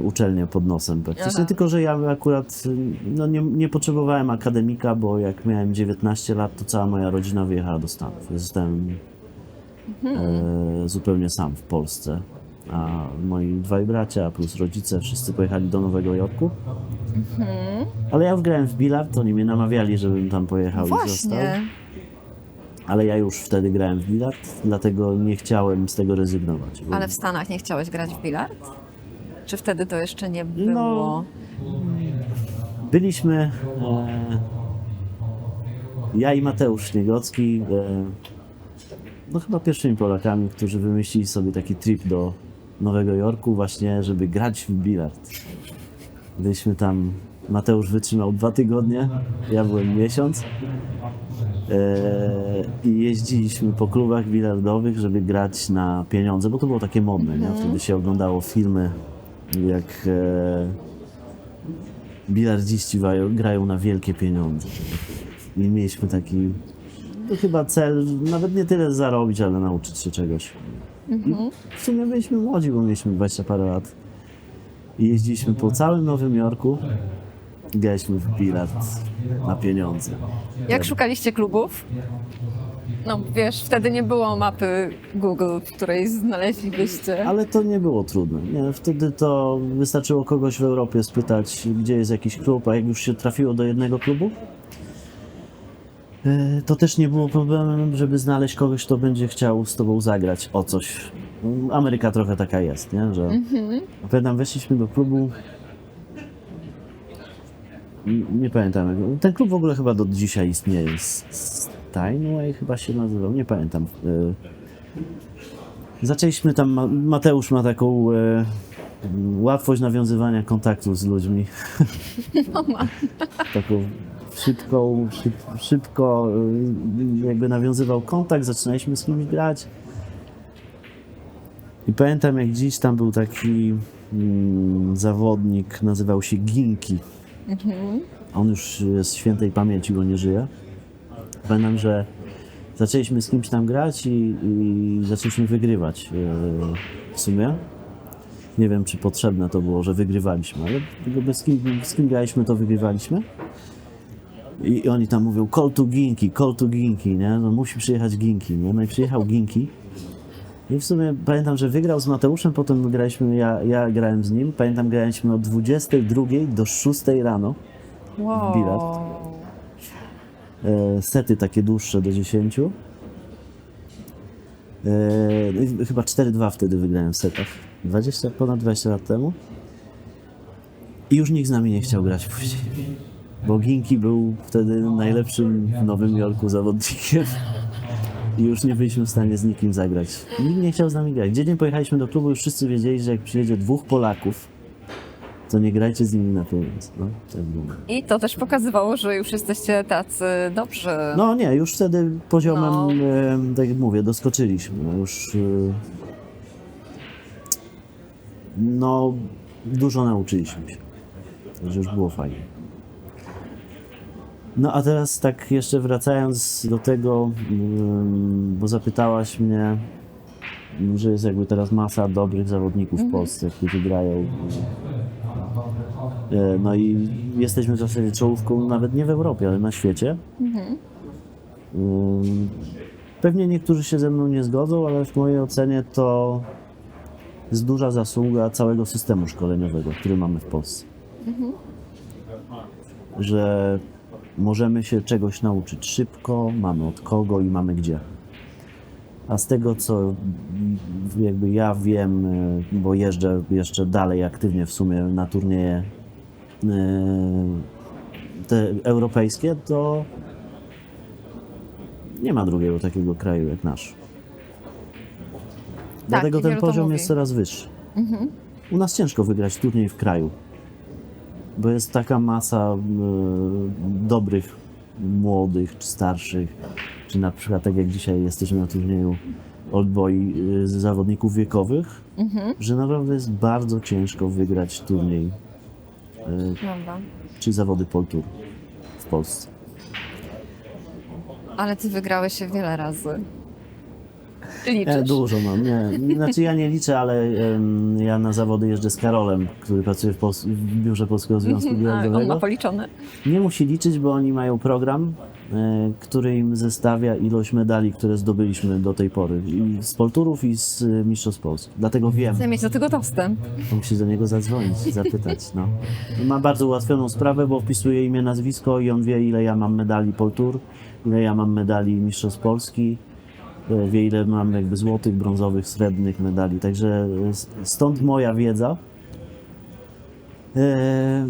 uczelnię pod nosem praktycznie, Aha. tylko że ja akurat no, nie potrzebowałem akademika, bo jak miałem 19 lat, to cała moja rodzina wyjechała do Stanów. Ja zostałem zupełnie sam w Polsce, a moi dwaj bracia plus rodzice wszyscy pojechali do Nowego Jorku. Ale ja już grałem w bilard, oni mnie namawiali, żebym tam pojechał i został. Właśnie. Ale ja już wtedy grałem w bilard, dlatego nie chciałem z tego rezygnować. Bo... Ale w Stanach nie chciałeś grać w bilard? Czy wtedy to jeszcze nie było? No, byliśmy, ja i Mateusz Śniegocki, no chyba pierwszymi Polakami, którzy wymyślili sobie taki trip do Nowego Jorku właśnie, żeby grać w bilard. Byliśmy tam, Mateusz wytrzymał 2 tygodnie, ja byłem miesiąc i jeździliśmy po klubach bilardowych, żeby grać na pieniądze, bo to było takie modne, nie? Wtedy się oglądało filmy, jak bilardziści grają na wielkie pieniądze. I mieliśmy taki, to chyba cel, nawet nie tyle zarobić, ale nauczyć się czegoś. I w sumie byliśmy młodzi, bo mieliśmy 20 parę lat. I jeździliśmy po całym Nowym Jorku i graliśmy w bilard na pieniądze. Jak szukaliście klubów? No wiesz, wtedy nie było mapy Google, w której znaleźlibyście. Ale to nie było trudne. Nie? Wtedy to wystarczyło kogoś w Europie spytać, gdzie jest jakiś klub, a jak już się trafiło do jednego klubu, to też nie było problemem, żeby znaleźć kogoś, kto będzie chciał z tobą zagrać o coś. Ameryka trochę taka jest, nie? Że pamiętam, weszliśmy do klubu, nie pamiętam, ten klub w ogóle chyba do dzisiaj istnieje, Steinway chyba się nazywał, nie pamiętam. Zaczęliśmy tam, Mateusz ma taką łatwość nawiązywania kontaktu z ludźmi. No ma. Taką szybko jakby nawiązywał kontakt, zaczynaliśmy z kimś grać. I pamiętam jak dziś tam był taki zawodnik, nazywał się Ginki. On już jest świętej pamięci, bo nie żyje. Pamiętam, że zaczęliśmy z kimś tam grać i zaczęliśmy wygrywać w sumie. Nie wiem, czy potrzebne to było, że wygrywaliśmy, ale jakby z kim graliśmy, to wygrywaliśmy. I oni tam mówią call to Ginki, nie? No musi przyjechać Ginki, nie? No i przyjechał Ginki. I w sumie pamiętam, że wygrał z Mateuszem, potem graliśmy, ja grałem z nim. Pamiętam, graliśmy od 22 do 6 rano w bilard. Sety takie dłuższe do 10. Chyba 4-2 wtedy wygrałem w setach. Ponad 20 lat temu. I już nikt z nami nie chciał grać później. Bo Ginki był wtedy najlepszym w Nowym Jorku zawodnikiem. I już nie byliśmy w stanie z nikim zagrać. Nikt nie chciał z nami grać. Gdzie nie pojechaliśmy do klubu, już wszyscy wiedzieli, że jak przyjedzie 2 Polaków, to nie grajcie z nimi na pieniądze. No, tak było. I to też pokazywało, że już jesteście tacy dobrzy. No nie, już wtedy poziomem, No. tak jak mówię, doskoczyliśmy. Już no, dużo nauczyliśmy się. Także już było fajnie. No a teraz tak jeszcze wracając do tego, bo zapytałaś mnie, że jest jakby teraz masa dobrych zawodników w Polsce, którzy grają. No i jesteśmy w zasadzie czołówką nawet nie w Europie, ale na świecie. Pewnie niektórzy się ze mną nie zgodzą, ale w mojej ocenie to jest duża zasługa całego systemu szkoleniowego, który mamy w Polsce. Że możemy się czegoś nauczyć szybko, mamy od kogo i mamy gdzie. A z tego, co jakby ja wiem, bo jeżdżę jeszcze dalej aktywnie w sumie na turnieje te europejskie, to nie ma drugiego takiego kraju jak nasz. Dlatego i ten wielu to poziom mówi. jest coraz wyższy. U nas ciężko wygrać turniej w kraju, bo jest taka masa dobrych młodych czy starszych, czy na przykład tak jak dzisiaj jesteśmy na turnieju Old Boy z zawodników wiekowych, że naprawdę jest bardzo ciężko wygrać turniej Prawda. czy zawody Pole Tour w Polsce. Ale ty wygrałeś się wiele razy. Liczysz? Dużo mam. Nie. Znaczy ja nie liczę, ale ja na zawody jeżdżę z Karolem, który pracuje w biurze Polskiego Związku A, on ma Bilardowego. policzone. Nie musi liczyć, bo oni mają program, który im zestawia ilość medali, które zdobyliśmy do tej pory. I z Pole Tourów i z Mistrzostw Polski. Dlatego wiem, Chcę mieć do tego dostęp. musi do niego zadzwonić i zapytać. No. Ma bardzo ułatwioną sprawę, bo wpisuje imię, nazwisko i on wie, ile ja mam medali Pole Tour, ile ja mam medali Mistrzostw Polski. Wie, ile mam jakby złotych, brązowych, srebrnych medali. Także stąd moja wiedza.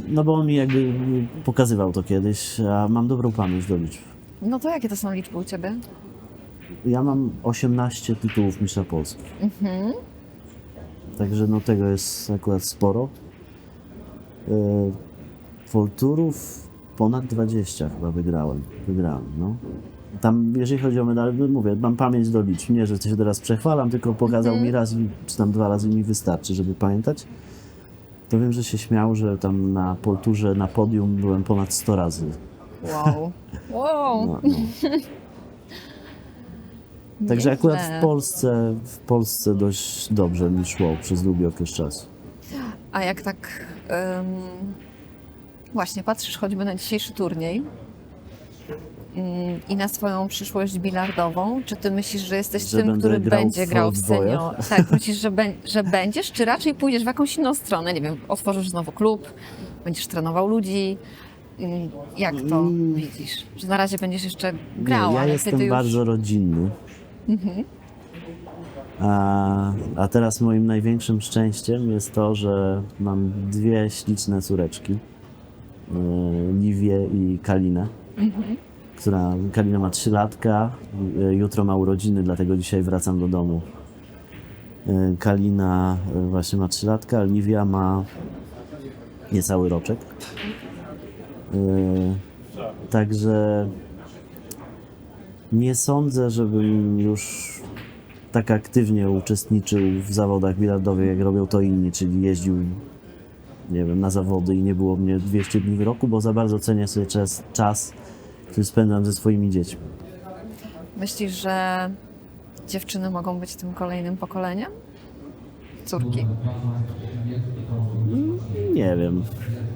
No bo on mi jakby pokazywał to kiedyś, a mam dobrą pamięć do liczb. No to jakie to są liczby u ciebie? Ja mam 18 tytułów mistrza Polski. Także no tego jest akurat sporo. Pole Tourów ponad 20 chyba wygrałem, no. Tam, jeżeli chodzi o medale, mówię, mam pamięć do liczb. Nie, że się teraz przechwalam, tylko pokazał mi raz, czy tam 2 razy mi wystarczy, żeby pamiętać. To wiem, że się śmiał, że tam na Pole Tourze, na podium byłem ponad 100 razy. Wow. Wow. No. Także akurat Nieźle. w Polsce dość dobrze mi szło przez długi okres czasu. A jak tak właśnie patrzysz choćby na dzisiejszy turniej i na swoją przyszłość bilardową, czy ty myślisz, że jesteś Że tym, będę który grał będzie w grał w oldboyach? senior? Tak, myślisz, że będziesz, czy raczej pójdziesz w jakąś inną stronę? Nie wiem, otworzysz znowu klub, będziesz trenował ludzi. Jak to widzisz? Że na razie będziesz jeszcze grał, Nie, ja ale jestem kiedy już... bardzo rodzinny. A teraz moim największym szczęściem jest to, że mam 2 śliczne córeczki. Liwię i Kalinę. Kalina ma 3 latka, jutro ma urodziny, dlatego dzisiaj wracam do domu. Kalina właśnie ma 3 latka, Liwia ma niecały roczek. Także nie sądzę, żebym już tak aktywnie uczestniczył w zawodach bilardowych, jak robią to inni, czyli jeździł, nie wiem, na zawody i nie było mnie 200 dni w roku, bo za bardzo cenię sobie czas, który spędzam ze swoimi dziećmi. Myślisz, że dziewczyny mogą być tym kolejnym pokoleniem? Córki. Nie wiem.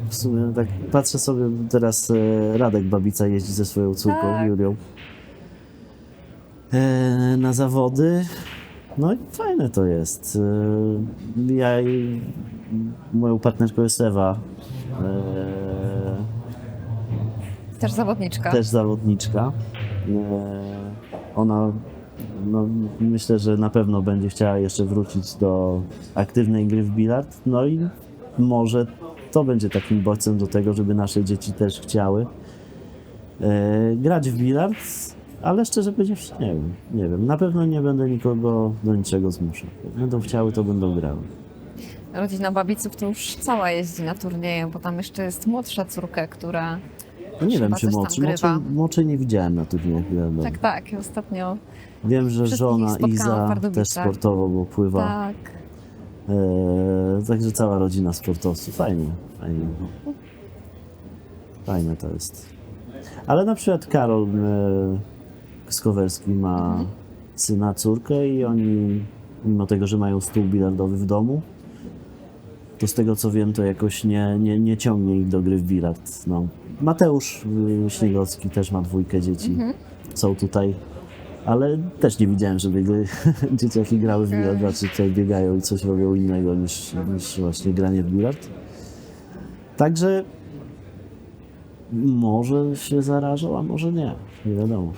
W sumie tak patrzę sobie teraz, Radek Babica jeździ ze swoją córką, Tak. Julią, na zawody. No i fajne to jest. Ja i moją partnerką jest Ewa, Też zawodniczka. też zawodniczka. Ona, no, myślę, że na pewno będzie chciała jeszcze wrócić do aktywnej gry w bilard. No i może to będzie takim bodźcem do tego, żeby nasze dzieci też chciały grać w bilard, ale szczerze powiedziawszy, nie wiem. Na pewno nie będę nikogo do niczego zmuszał. Jak będą chciały, to będą grały. Rodzina Babiców to już cała jeździ na turnieje, bo tam jeszcze jest młodsza córka, która No nie chyba wiem, czy coś tam młodszy. grywa. Młodszej nie widziałem na turniejach bilardowych. Tak, tak. Ostatnio Wiem, że wszystkich żona spotkałam w Iza Pardubicach. też sportowo, bo pływa. tak. Także cała rodzina sportowców. Fajnie. Fajne to jest. Ale na przykład Karol Skowerski ma syna, córkę i oni, mimo tego, że mają stół bilardowy w domu, to z tego co wiem, to jakoś nie ciągnie ich do gry w bilard. No. Mateusz Śniegowski też ma 2 dzieci. Są tutaj, ale też nie widziałem, żeby dzieciaki grały w bilard, raczej tutaj biegają i coś robią innego niż właśnie granie w bilard. Także może się zarażą, a może nie wiadomo.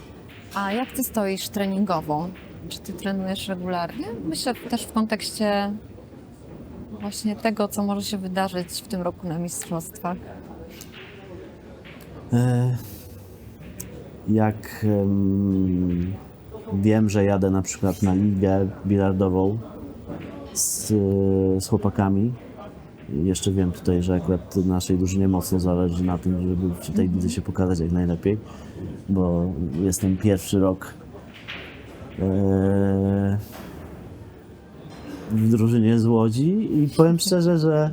A jak ty stoisz treningowo? Czy ty trenujesz regularnie? Myślę też w kontekście właśnie tego, co może się wydarzyć w tym roku na mistrzostwach. Jak wiem, że jadę na przykład na ligę bilardową z chłopakami, Jeszcze wiem tutaj, że akurat naszej drużynie mocno zależy na tym, żeby w tej lidze się pokazać jak najlepiej, bo jestem pierwszy rok w drużynie z Łodzi i powiem szczerze, że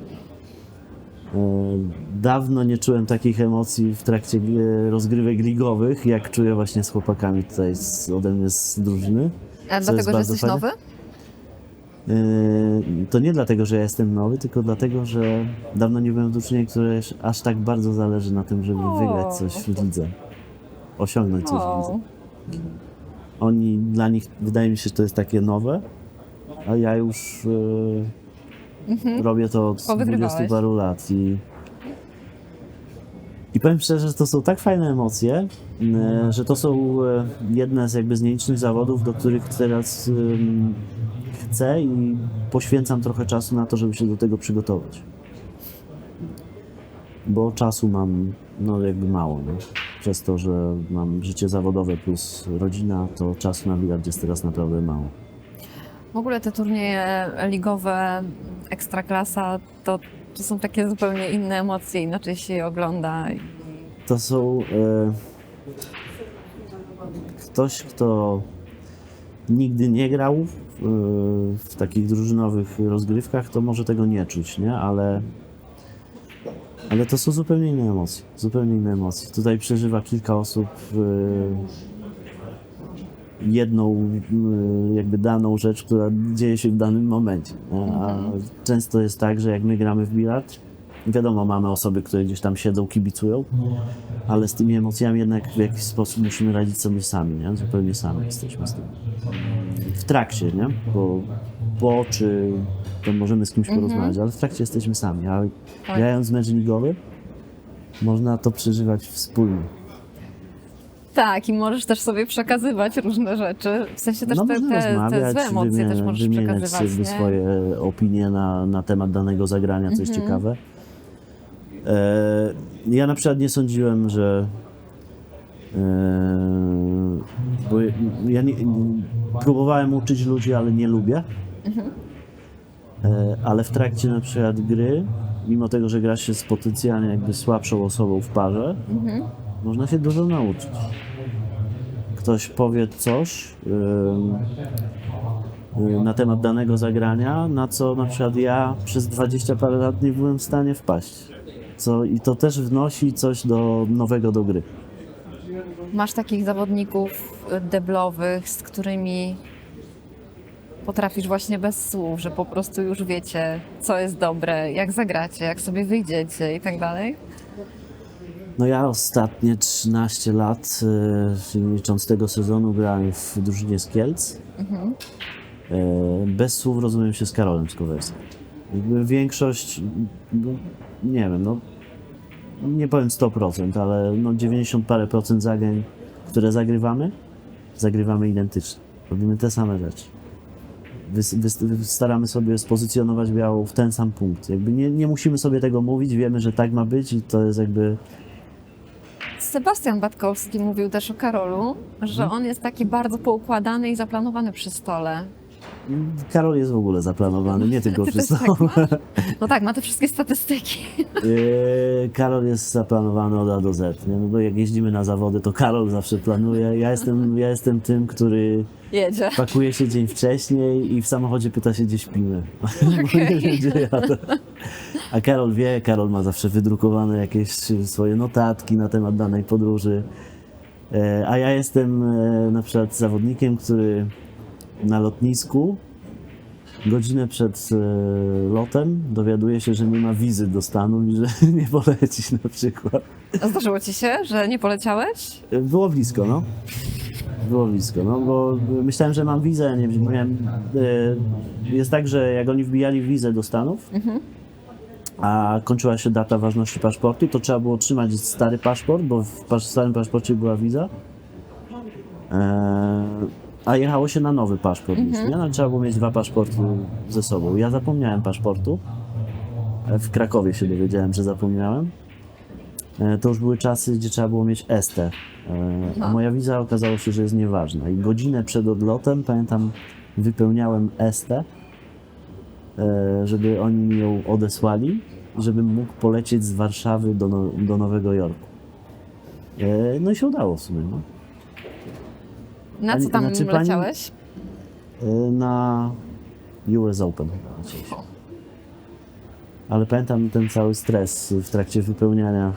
dawno nie czułem takich emocji w trakcie rozgrywek ligowych, jak czuję właśnie z chłopakami tutaj ode mnie z drużyny. A co jest dlatego, że bardzo jesteś fajne. nowy? To nie dlatego, że ja jestem nowy, tylko dlatego, że dawno nie byłem w drużynie, której aż tak bardzo zależy na tym, żeby wygrać coś w lidze. Osiągnąć coś w lidze. Dla nich wydaje mi się, że to jest takie nowe, a ja już robię to od 20 Powygrywałeś. paru lat i powiem szczerze, że to są tak fajne emocje, że to są jedne z jakby z nielicznych zawodów, do których teraz chcę i poświęcam trochę czasu na to, żeby się do tego przygotować. Bo czasu mam jakby mało. Nie? Przez to, że mam życie zawodowe plus rodzina, to czasu na bilard jest teraz naprawdę mało. W ogóle te turnieje ligowe, ekstraklasa, to są takie zupełnie inne emocje, inaczej się je ogląda. To są ktoś, kto nigdy nie grał w takich drużynowych rozgrywkach, to może tego nie czuć, nie? Ale to są zupełnie inne emocje. Zupełnie inne emocje. Tutaj przeżywa kilka osób jedną jakby daną rzecz, która dzieje się w danym momencie. Nie? A często jest tak, że jak my gramy w bilard, wiadomo, mamy osoby, które gdzieś tam siedzą, kibicują, ale z tymi emocjami jednak w jakiś sposób musimy radzić sobie sami, nie? Zupełnie sami jesteśmy z tym. W trakcie, nie? Bo po czy to możemy z kimś porozmawiać, ale w trakcie jesteśmy sami, a grając mecz ligowy można to przeżywać wspólnie. Tak, i możesz też sobie przekazywać różne rzeczy. W sensie też można te rozmawiać, złe emocje też możesz wymieniać przekazywać. jakby Nie? swoje opinie na temat danego zagrania, co jest ciekawe. Ja na przykład nie sądziłem, że bo ja próbowałem uczyć ludzi, ale nie lubię. Ale w trakcie na przykład gry, mimo tego, że gra się z potencjalnie jakby słabszą osobą w parze, można się dużo nauczyć. Ktoś powie coś na temat danego zagrania, na co na przykład ja przez 20 parę lat nie byłem w stanie wpaść. I to też wnosi coś nowego do gry. Masz takich zawodników deblowych, z którymi potrafisz właśnie bez słów, że po prostu już wiecie, co jest dobre, jak zagracie, jak sobie wyjdziecie i tak dalej? No ja ostatnie 13 lat, nie licząc tego sezonu, grałem w drużynie z Kielc. Bez słów rozumiem się z Karolem Skowelskim. Większość, nie wiem, nie powiem 100%, ale 90 parę procent zagrań, które zagrywamy identycznie. Robimy te same rzeczy. Staramy sobie spozycjonować białą w ten sam punkt. Jakby nie musimy sobie tego mówić, wiemy, że tak ma być i to jest jakby... Sebastian Batkowski mówił też o Karolu, że on jest taki bardzo poukładany i zaplanowany przy stole. Karol jest w ogóle zaplanowany, nie tylko Ty przy też tak stole. masz? No tak, ma te wszystkie statystyki. Karol jest zaplanowany od A do Z. Nie? No bo jak jeździmy na zawody, to Karol zawsze planuje. Ja jestem tym, który Jedzie. pakuje się dzień wcześniej i w samochodzie pyta się, gdzie śpimy. Bo nie wiem, gdzie jadę. A Karol wie, Karol ma zawsze wydrukowane jakieś swoje notatki na temat danej podróży. A ja jestem na przykład zawodnikiem, który na lotnisku godzinę przed lotem dowiaduje się, że nie ma wizy do Stanów i że nie polecić na przykład. A zdarzyło ci się, że nie poleciałeś? Było blisko, no. Było blisko, no bo myślałem, że mam wizę, nie wiem, jest tak, że jak oni wbijali wizę do Stanów, a kończyła się data ważności paszportu, to trzeba było trzymać stary paszport, bo w starym paszporcie była wiza. A jechało się na nowy paszport już, nie? No, trzeba było mieć 2 paszporty ze sobą. Ja zapomniałem paszportu. W Krakowie się dowiedziałem, że zapomniałem. To już były czasy, gdzie trzeba było mieć ST. A moja wiza okazało się, że jest nieważna. I godzinę przed odlotem, pamiętam, wypełniałem ST żeby oni mi ją odesłali, żebym mógł polecieć z Warszawy do Nowego Jorku. No i się udało w sumie. No. Na co tam Znaczy, pani- leciałeś? Na US Open. Ale pamiętam ten cały stres w trakcie wypełniania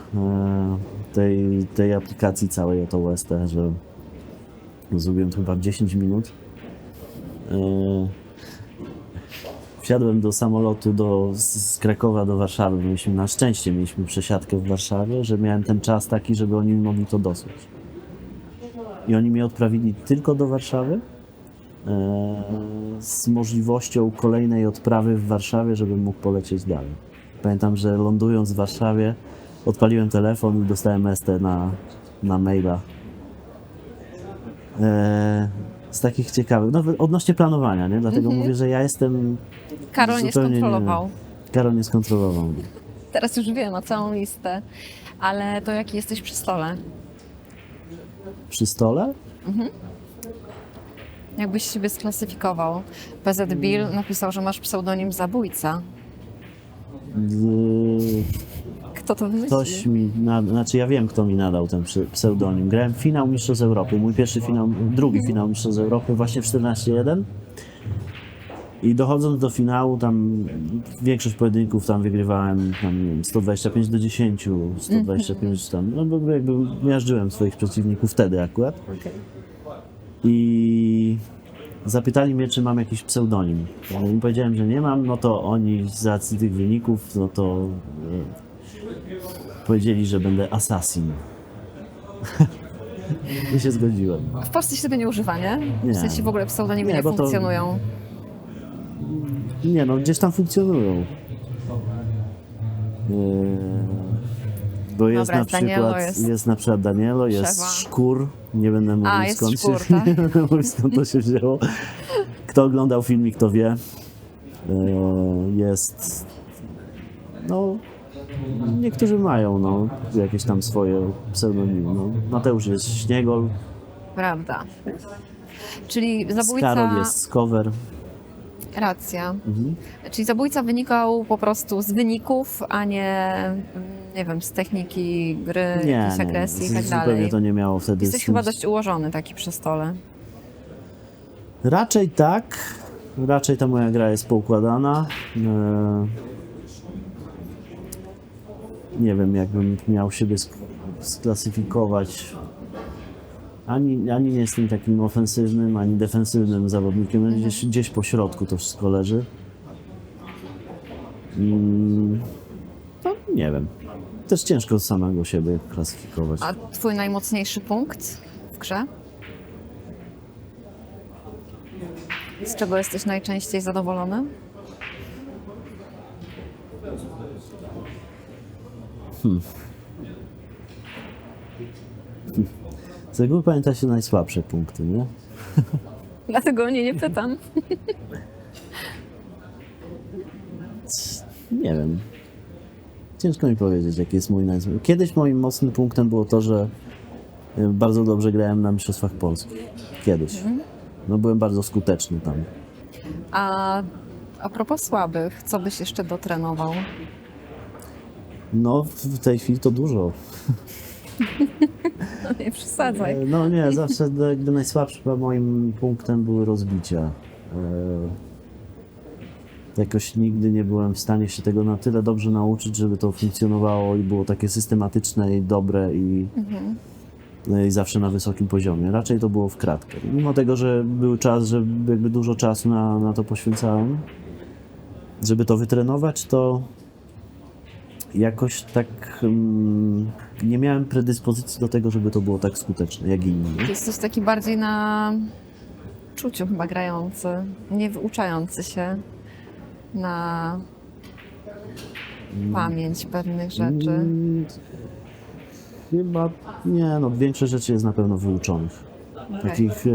tej aplikacji całej o to UST, że zrobiłem to chyba w 10 minut. Wsiadłem do samolotu z Krakowa do Warszawy. Na szczęście mieliśmy przesiadkę w Warszawie, że miałem ten czas taki, żeby oni mogli to dosłać. I oni mnie odprawili tylko do Warszawy, z możliwością kolejnej odprawy w Warszawie, żebym mógł polecieć dalej. Pamiętam, że lądując w Warszawie, odpaliłem telefon i dostałem ST na maila. Z takich ciekawych, no odnośnie planowania, nie? Dlatego mówię, że ja jestem Karol nie zupełnie skontrolował. Karol nie skontrolował. Teraz już wiem o całą listę. Ale to jaki jesteś przy stole? Przy stole? Jakbyś siebie sklasyfikował? PZ Bill napisał, że masz pseudonim zabójca. Kto to wymyślił? Ktoś mi, znaczy ja wiem, kto mi nadał ten pseudonim. Grałem finał Mistrzostw Europy, mój pierwszy finał, drugi finał Mistrzostw Europy, właśnie w 14-1. I dochodząc do finału, tam większość pojedynków tam wygrywałem tam, nie wiem, 125-10, 125 tam, no bo jakby miażdżyłem swoich przeciwników wtedy akurat. I zapytali mnie, czy mam jakiś pseudonim. Ja im powiedziałem, że nie mam, no to oni z racji tych wyników, no to powiedzieli, że będę Assassin. I się zgodziłem. W Polsce się tego nie używa, nie? Nie. W sensie w ogóle pseudonimy Nie, nie bo to- funkcjonują. Nie no, gdzieś tam funkcjonują. Bo jest Dobra, na Danielo przykład, jest na przykład Danielo, jest Szewa. Szkur, nie będę mówił jest skąd Szkur, się, tak? nie będę mówił skąd to się wzięło. Kto oglądał filmik, to wie. Jest, no, niektórzy mają, no, jakieś tam swoje pseudonimy. No, Mateusz jest Śniegol, Prawda. Czyli zabójca... Karol jest Skower. Racja. Czyli zabójca wynikał po prostu z wyników, a nie wiem, z techniki gry, jakiejś agresji i tak zupełnie dalej. to nie miało wtedy Jesteś z chyba tym- dość ułożony taki przy stole. Raczej tak. Raczej ta moja gra jest poukładana. Nie wiem, jakbym miał siebie sklasyfikować. Ani nie jestem takim ofensywnym, ani defensywnym zawodnikiem. Gdzieś po środku to wszystko leży. No, nie wiem. Też ciężko samego siebie klasyfikować. A twój najmocniejszy punkt w grze? Z czego jesteś najczęściej zadowolony? Z reguły pamięta się najsłabsze punkty, nie? Dlatego o nie nie pytam. Nie wiem. Ciężko mi powiedzieć, jaki jest mój najsłabszy. Kiedyś moim mocnym punktem było to, że bardzo dobrze grałem na Mistrzostwach Polski. Kiedyś. No byłem bardzo skuteczny tam. A propos słabych, co byś jeszcze dotrenował? No w tej chwili to dużo. No nie przesadzaj. No nie, zawsze jakby najsłabszym chyba moim punktem były rozbicia. Jakoś nigdy nie byłem w stanie się tego na tyle dobrze nauczyć, żeby to funkcjonowało i było takie systematyczne i dobre i zawsze na wysokim poziomie. Raczej to było w kratkę. Mimo tego, że był czas, że jakby dużo czasu na to poświęcałem, żeby to wytrenować, to jakoś tak nie miałem predyspozycji do tego, żeby to było tak skuteczne jak inni. Nie? Jesteś taki bardziej na czuciu chyba grający, nie wyuczający się na pamięć pewnych rzeczy. Chyba nie, no większość rzeczy jest na pewno wyuczonych. Takich,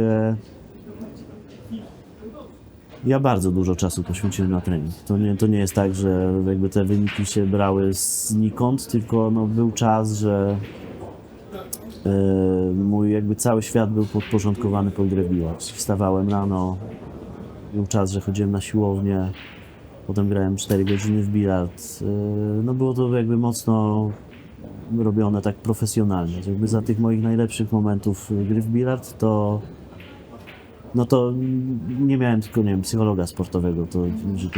ja bardzo dużo czasu poświęciłem na trening. To nie jest tak, że jakby te wyniki się brały znikąd, tylko no, był czas, że mój jakby cały świat był podporządkowany pod grę biła. Wstawałem rano, był czas, że chodziłem na siłownię, potem grałem 4 godziny w bilard. No było to jakby mocno robione tak profesjonalnie. Jakby za tych moich najlepszych momentów gry w bilard to nie miałem tylko, nie wiem, psychologa sportowego.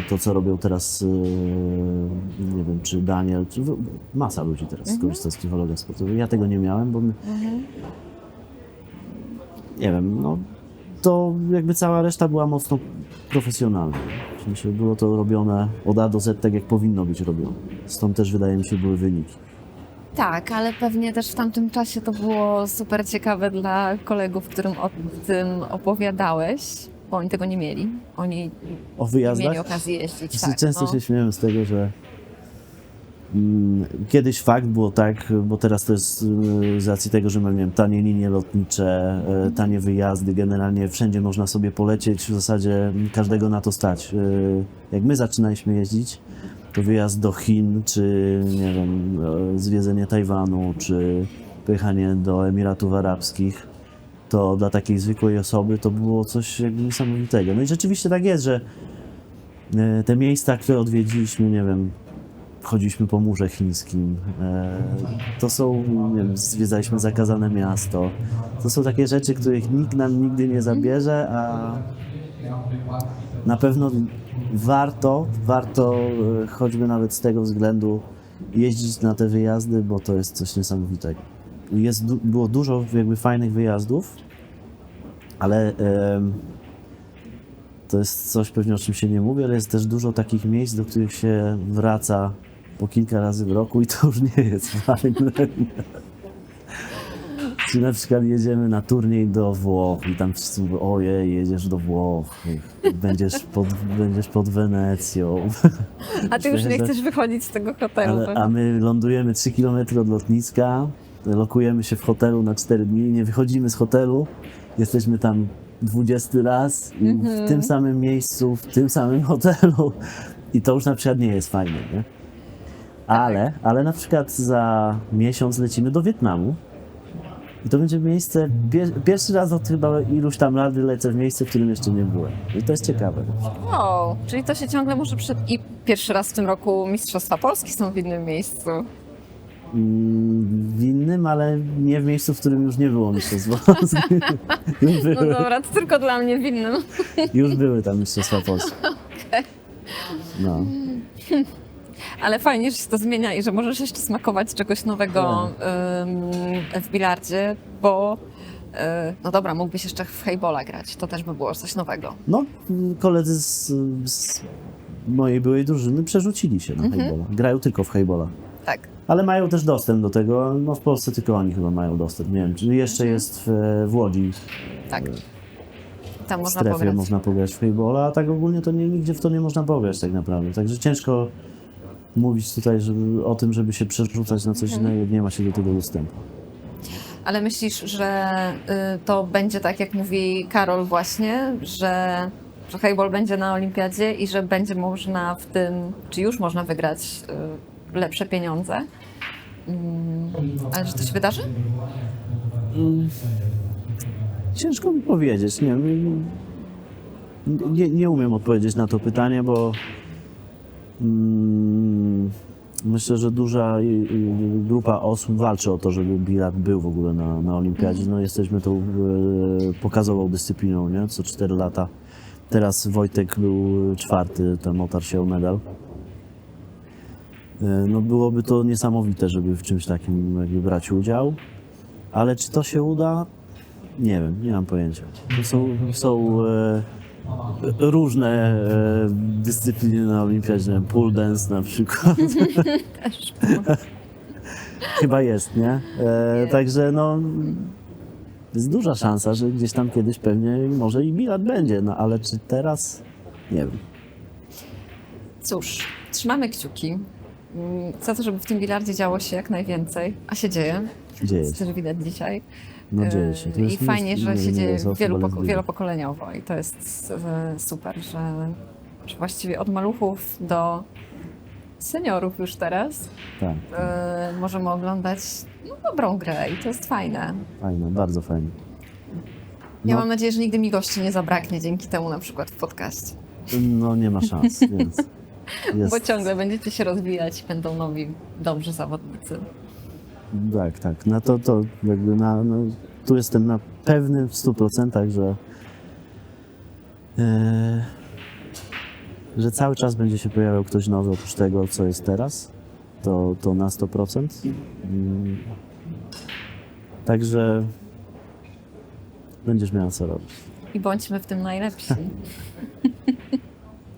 To co robią teraz, nie wiem, czy Daniel, czy masa ludzi teraz korzysta z psychologa sportowego. Ja tego nie miałem, bo nie wiem, no to jakby cała reszta była mocno profesjonalna. W sensie było to robione od A do Z tak, jak powinno być robione. Stąd też, wydaje mi się, były wyniki. Tak, ale pewnie też w tamtym czasie to było super ciekawe dla kolegów, którym o tym opowiadałeś, bo oni tego nie mieli. Oni O nie wyjazdach? mieli okazji jeździć. Tak, Często no. się śmiałem z tego, że kiedyś fakt było tak, bo teraz to jest z racji tego, że mamy, nie wiem, tanie linie lotnicze, tanie wyjazdy, generalnie wszędzie można sobie polecieć, w zasadzie każdego na to stać. Jak my zaczynaliśmy jeździć, to wyjazd do Chin, czy nie wiem, zwiedzenie Tajwanu, czy pojechanie do Emiratów Arabskich, to dla takiej zwykłej osoby to było coś jakby niesamowitego. No i rzeczywiście tak jest, że te miejsca, które odwiedziliśmy, nie wiem, chodziliśmy po murze chińskim, to są, nie wiem, zwiedzaliśmy zakazane miasto. To są takie rzeczy, których nikt nam nigdy nie zabierze, a na pewno warto choćby nawet z tego względu jeździć na te wyjazdy, bo to jest coś niesamowitego. Było dużo jakby fajnych wyjazdów, ale to jest coś pewnie, o czym się nie mówi, ale jest też dużo takich miejsc, do których się wraca po kilka razy w roku i to już nie jest fajne. Czy na przykład jedziemy na turniej do Włoch i tam wszyscy mówią, ojej, jedziesz do Włoch, będziesz pod Wenecją. A ty już nie chcesz wychodzić z tego hotelu. A my lądujemy 3 km od lotniska, lokujemy się w hotelu na 4 dni, nie wychodzimy z hotelu, jesteśmy tam 20 raz i w tym samym miejscu, w tym samym hotelu i to już na przykład nie jest fajne, nie? Ale na przykład za miesiąc lecimy do Wietnamu i to będzie miejsce, pierwszy raz od chyba iluś tam lat lecę w miejsce, w którym jeszcze nie byłem. I to jest ciekawe. O, czyli to się ciągle może I pierwszy raz w tym roku Mistrzostwa Polski są w innym miejscu. W innym, ale nie w miejscu, w którym już nie było Mistrzostwa Polski. No dobra, to tylko dla mnie w innym. Już były tam Mistrzostwa Polski. No. Ale fajnie, że się to zmienia i że możesz jeszcze smakować czegoś nowego w bilardzie, bo no dobra, mógłbyś jeszcze w hejbola grać, to też by było coś nowego. No, koledzy z mojej byłej drużyny przerzucili się na hejbola. Grają tylko w hejbola. Tak. Ale mają też dostęp do tego. No w Polsce tylko oni chyba mają dostęp. Nie wiem, czy jeszcze jest w Łodzi. Tak. Tam W można strefie pograć. można pograć w hejbola, a tak ogólnie to nigdzie w to nie można pograć tak naprawdę. Także ciężko mówić tutaj o tym, żeby się przerzucać na coś innego, nie ma się do tego dostępu. Ale myślisz, że to będzie tak, jak mówi Karol właśnie, że hejbol będzie na olimpiadzie i że będzie można w tym, czy już można wygrać lepsze pieniądze? Ale że to się wydarzy? Ciężko mi powiedzieć. Nie umiem odpowiedzieć na to pytanie, bo myślę, że duża grupa osób walczy o to, żeby bilard był w ogóle na olimpiadzie. No, jesteśmy tą pokazową dyscypliną, nie? Co 4 lata. Teraz Wojtek był 4, tam otarł się o medal. No byłoby to niesamowite, żeby w czymś takim jakby brać udział, ale czy to się uda? Nie wiem, nie mam pojęcia. To są różne dyscypliny na olimpiadzie, nie wiem, pole dance na przykład. Też. Chyba jest, nie? Także no jest duża szansa, że gdzieś tam kiedyś pewnie może i bilard będzie, no ale czy teraz? Nie wiem. Cóż, trzymamy kciuki za to, żeby w tym bilardzie działo się jak najwięcej, a się dzieje. Dzieje Co się. też widać dzisiaj. No dzieje się. To I jest fajnie, że się dzieje wielopokoleniowo. wielopokoleniowo i to jest super, że właściwie od maluchów do seniorów już teraz Tak, możemy oglądać dobrą grę i to jest fajne. fajne, bardzo fajne. Ja No. mam nadzieję, że nigdy mi gości nie zabraknie dzięki temu na przykład w podcaście. No nie ma szans, więc Jest, Bo ciągle będziecie się rozwijać, będą nowi, dobrzy zawodnicy. tak. No to jakby tu jestem na pewnym w 100%, że cały czas będzie się pojawiał ktoś nowy oprócz tego, co jest teraz. To na 100%. Także będziesz miała co robić. I bądźmy w tym najlepsi.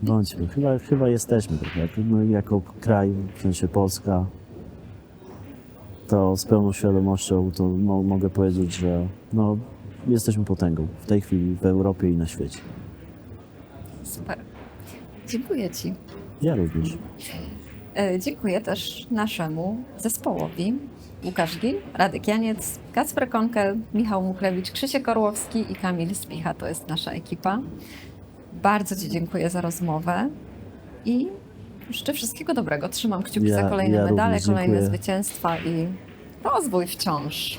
Bądźmy. Chyba jesteśmy tak. Jako kraj, w sensie Polska, to z pełną świadomością to mogę powiedzieć, że jesteśmy potęgą w tej chwili w Europie i na świecie. Super. Dziękuję Ci. Ja również. Dziękuję też naszemu zespołowi. Łukasz Gil, Radek Janiec, Kacper Konkel, Michał Muchlewicz, Krzysiek Orłowski i Kamil Spicha. To jest nasza ekipa. Bardzo Ci dziękuję za rozmowę i życzę wszystkiego dobrego. Trzymam kciuki za kolejne ja medale, również kolejne dziękuję. zwycięstwa i rozwój wciąż.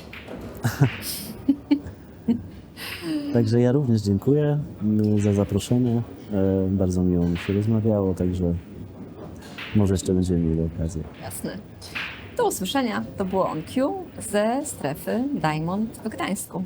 Także ja również dziękuję za zaproszenie. Bardzo miło mi się rozmawiało, także może jeszcze będziemy mieli okazję. Jasne. Do usłyszenia. To było On Cue ze strefy Diamond w Gdańsku.